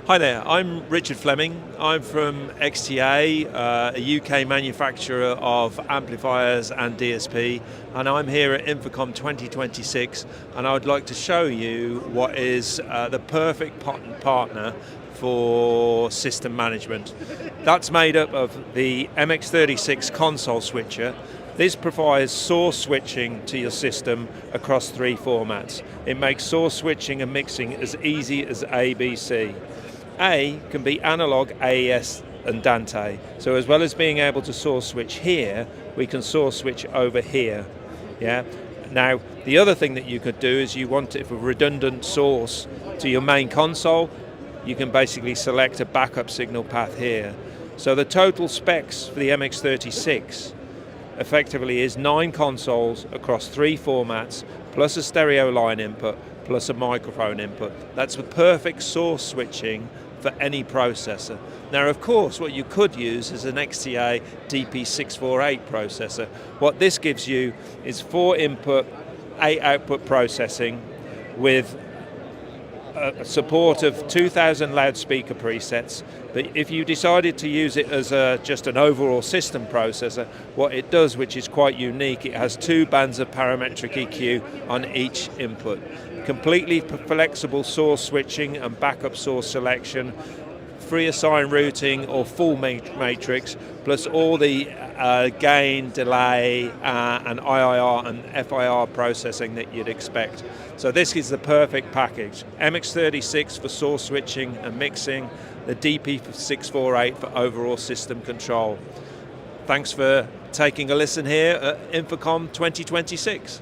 Hi there, I'm Richard Fleming. I'm from XTA, a UK manufacturer of amplifiers and DSP, and I'm here at InfoComm 2026, and I would like to show you what is the perfect partner for system management. That's made up of the MX36 console switcher. This provides source switching to your system across 3 formats. It makes source switching and mixing as easy as ABC. A can be analog, AES and Dante. So as well as being able to source switch here, we can source switch over here. Yeah. Now, the other thing that you could do is you want it for redundant source to your main console, you can basically select a backup signal path here. So the total specs for the MX36 effectively is 9 consoles across 3 formats, plus a stereo line input, plus a microphone input. That's the perfect source switching for any processor. Now, of course, what you could use is an XTA DP648 processor. What this gives you is 4 input, 8 output processing with support of 2,000 loudspeaker presets. But if you decided to use it as just an overall system processor, what it does, which is quite unique, it has 2 bands of parametric EQ on each input. Completely flexible source switching and backup source selection, free assign routing or full matrix, plus all the gain, delay, and IIR and FIR processing that you'd expect. So this is the perfect package. MX36 for source switching and mixing, the DP648 for overall system control. Thanks for taking a listen here at InfoComm 2026.